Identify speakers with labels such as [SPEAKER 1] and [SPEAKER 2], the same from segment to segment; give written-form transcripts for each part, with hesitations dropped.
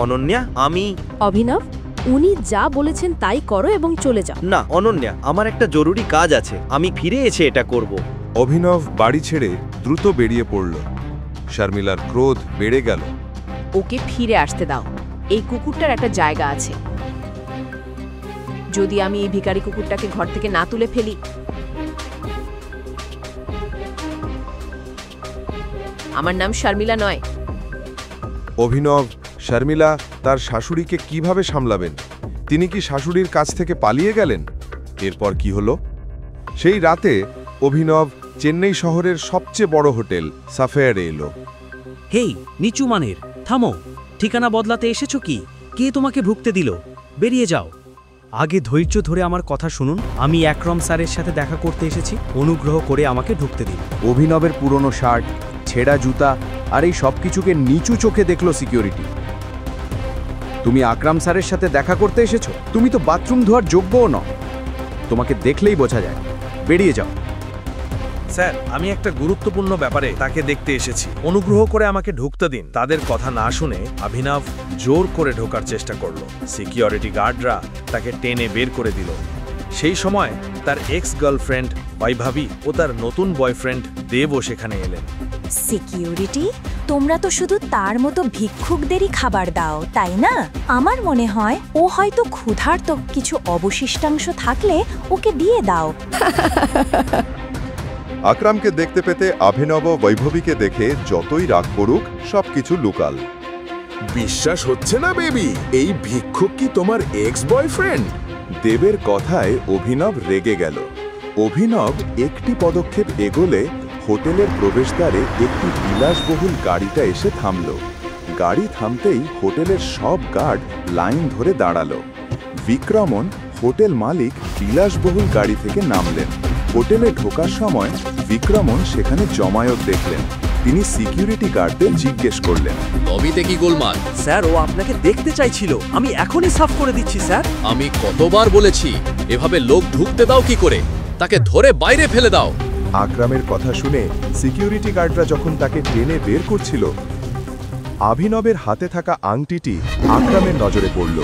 [SPEAKER 1] অনন্যা, আমি
[SPEAKER 2] অভিনব, উনি যা বলেছেন তাই করো এবং চলে যাও।
[SPEAKER 1] না অনন্যা, আমার একটা জরুরি কাজ আছে, আমি ফিরে এসে এটা করব।
[SPEAKER 3] অভিনব বাড়ি ছেড়ে দ্রুত বেরিয়ে পড়ল। শর্মিলার ক্রোধ বেড়ে গেল।
[SPEAKER 4] ওকে ফিরে আসতে দাও। এই কুকুরটার একটা জায়গা আছে। যদি আমি এই ভিখারি কুকুরটাকে ঘর থেকে না তুলে ফেলি, আমার নাম শর্মিলা নয়।
[SPEAKER 3] অভিনব শর্মিলা তার শাশুড়িকে কিভাবে সামলাবেন? তিনি কি শাশুড়ির কাছ থেকে পালিয়ে গেলেন? এরপর কি হলো? সেই রাতে অভিনব চেন্নাই শহরের সবচেয়ে বড় হোটেল সাফায়ারে এলো।
[SPEAKER 5] হেই নিচু মানের, থামো। ঠিকানা বদলাতে এসেছো কি? কে তোমাকে ঢুকতে দিল? বেরিয়ে যাও। আগে ধৈর্য ধরে আমার কথা শুনুন। আমি একরম স্যারের সাথে দেখা করতে এসেছি, অনুগ্রহ করে আমাকে ঢুকতে দিন।
[SPEAKER 6] অভিনবের পুরনো শার্ট, ছেঁড়া জুতা আর এই সব কিছুকে নিচু চোখে দেখলো সিকিউরিটি। তুমি আকরাম স্যারের সাথে দেখা করতে এসেছো? তুমি তো বাথরুম ধোয়ার যোগ্যও নও। তোমাকে দেখলেই বোঝা যায়। বেরিয়ে যাও।
[SPEAKER 7] স্যার, আমি একটা গুরুত্বপূর্ণ ব্যাপারে তাকে দেখতে এসেছি, অনুগ্রহ করে আমাকে ঢুকতে দিন। তাদের কথা না শুনে অভিনব জোর করে ঢোকার চেষ্টা করলো। সিকিউরিটি গার্ডরা তাকে টেনে বের করে দিল। সেই সময় তার এক্স গার্লফ্রেন্ড বৈভবী ও তার নতুন বয়ফ্রেন্ড দেবও সেখানে এলেন।
[SPEAKER 8] সিকিউরিটি, তোমরা তো শুধু তার মতো ভিক্ষুকদেরই খাবার দাও, তাই না? আমার মনে হয় ও হয়তো ক্ষুধার্ত, কিছু অবশিষ্টাংশ থাকলে ওকে দিয়ে দাও।
[SPEAKER 3] আকরামকে দেখতে পেতে অভিনব বৈভবীকে দেখে যতই রাগ করুক সবকিছু লুকাল।
[SPEAKER 9] বিশ্বাস হচ্ছে না বেবি, এই ভিক্ষুক কি তোমার এক্স বয়ফ্রেন্ড?
[SPEAKER 3] দেবের কথায় অভিনব রেগে গেল। অভিনব একটি পদক্ষেপ এগোলে হোটেলের প্রবেশদ্বারে একটি বিলাসবহুল গাড়িটা এসে থামল। গাড়ি থামতেই হোটেলের সব গার্ড লাইন ধরে দাঁড়ালো। বিক্রমন হোটেল মালিক বিলাসবহুল গাড়ি থেকে নামলেন। হোটেলে ঢোকার সময় বিক্রমন সেখানে জমায়েত দেখলেন। তিনি সিকিউরিটি গার্ডদের জিজ্ঞেস করলেন,
[SPEAKER 10] লবিতে কি গোলমাল?
[SPEAKER 5] স্যার, ও আপনাকে দেখতে চাইছিল। আমি এখনই সাফ করে দিচ্ছি স্যার।
[SPEAKER 10] আমি কতবার বলেছি এভাবে লোক ঢুকতে দাও কি করে? তাকে ধরে বাইরে ফেলে দাও।
[SPEAKER 3] আকরামের কথা শুনে সিকিউরিটি গার্ডরা যখন তাকে টেনে বের করছিল, অভিনবের হাতে থাকা আংটিটি আকরামের নজরে পড়ল।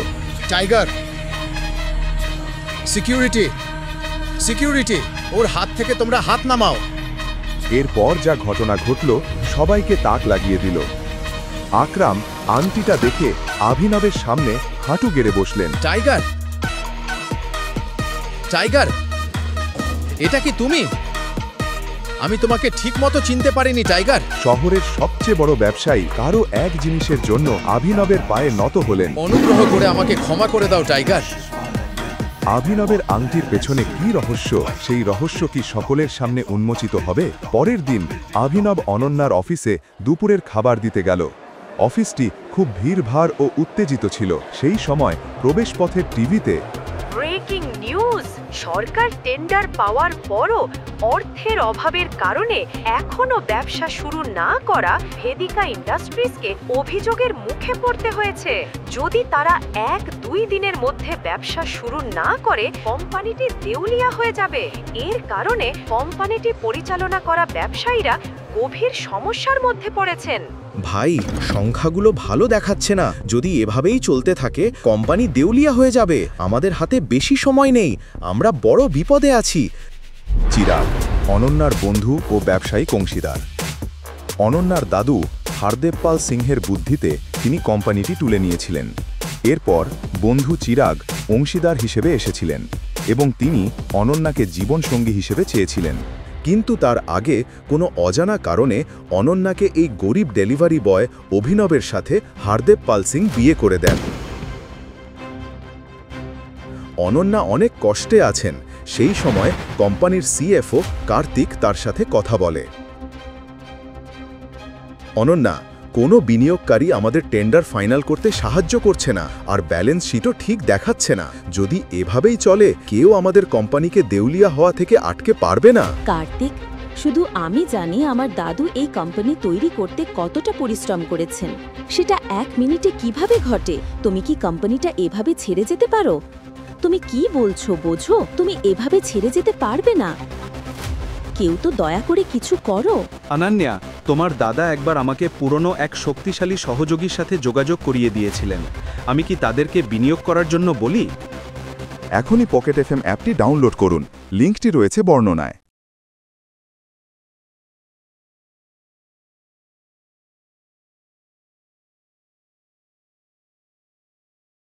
[SPEAKER 9] টাইগার, সিকিউরিটি, সিকিউরিটি, ওর হাত থেকে তোমরা হাত নামাও।
[SPEAKER 3] এরপর যা ঘটনা ঘটল সবাইকে তাক লাগিয়ে দিল। আকরাম আংটিটা দেখে অভিনবের সামনে হাঁটু গেড়ে বসলেন।
[SPEAKER 9] টাইগার, টাইগার, এটা কি তুমি? আমি তোমাকে ঠিক মতো চিনতে পারিনি টাইগার।
[SPEAKER 3] শহরের সবচেয়ে বড় ব্যবসায়ী কারো এক জিনিসের জন্য অভিনবের পায়ে নত হলেন।
[SPEAKER 9] অনুগ্রহ করে আমাকে ক্ষমা করে দাও টাইগার।
[SPEAKER 3] অভিনবের আংটির পেছনে কি রহস্য, সেই রহস্য কি সকলের সামনে উন্মোচিত হবে? পরের দিন অভিনব অনন্যার অফিসে দুপুরের খাবার দিতে গেল। অফিসটি খুব ভিড়ভাড় ও উত্তেজিত ছিল। সেই সময় প্রবেশপথের টিভিতে
[SPEAKER 2] ব্রেকিং নিউজ! সরকার টেন্ডার পাওয়ার পরও অর্থের অভাবের কারণে এখনো ব্যবসা শুরু না করা ভেদিকা ইন্ডাস্ট্রিজকে অভিযোগের মুখে পড়তে হয়েছে। যদি তারা 1-2 দিনের মধ্যে ব্যবসা শুরু না করে কোম্পানিটি দেউলিয়া হয়ে যাবে। এর কারণে কোম্পানিটি পরিচালনা করা ব্যবসায়ীরা গভীর সমস্যার মধ্যে পড়েছেন।
[SPEAKER 11] ভাই, সংখ্যাগুলো ভালো দেখাচ্ছে না। যদি এভাবেই চলতে থাকে কোম্পানি দেউলিয়া হয়ে যাবে। আমাদের হাতে বেশি সময় নেই, আমরা বড় বিপদে আছি।
[SPEAKER 3] চিরাগ, অনন্যার বন্ধু ও ব্যবসায়িক অংশীদার। অনন্যার দাদু হারদেবপাল সিংহের বুদ্ধিতে তিনি কোম্পানিটি তুলে নিয়েছিলেন। এরপর বন্ধু চিরাগ অংশীদার হিসেবে এসেছিলেন এবং তিনি অনন্যাকে জীবনসঙ্গী হিসেবে চেয়েছিলেন। কিন্তু তার আগে কোনো অজানা কারণে অনন্যাকে এই গরিব ডেলিভারি বয় অভিনবের সাথে হারদেবপাল সিং বিয়ে করে দেন। অনন্যা অনেক কষ্টে আছেন। সেই সময় কোম্পানির সিএফও কার্তিক তার সাথে কথা বলে। অনন্যা, কোনো বিনিয়োগকারী আমাদের টেন্ডার ফাইনাল করতে সাহায্য করছে না, আর ব্যালেন্স শিটও ঠিক দেখাচ্ছে না। যদি এভাবেই চলে কেউ আমাদের কোম্পানিকে দেউলিয়া হওয়া থেকে আটকে পারবে না।
[SPEAKER 2] কার্তিক, শুধু আমি জানি আমার দাদু এই কোম্পানি তৈরি করতে কতটা পরিশ্রম করেছেন। সেটা 1 মিনিটে কিভাবে ঘটে? তুমি কি কোম্পানিটা এভাবে ছেড়ে যেতে পারো? তুমি কি বলছো বোঝো? তুমি এভাবে ছেড়ে যেতে পারবে না। কেউ তো দয়া করে কিছু করো।
[SPEAKER 6] অনন্যা,
[SPEAKER 12] তোমার দাদা একবার আমাকে পুরনো এক শক্তিশালী সহযোগীর সাথে যোগাযোগ করিয়ে দিয়েছিলেন। আমি কি তাদেরকে বিনিয়োগ করার জন্য বলি?
[SPEAKER 3] এখনই পকেট এফএম অ্যাপটি ডাউনলোড করুন, লিঙ্কটি রয়েছে বর্ণনায়।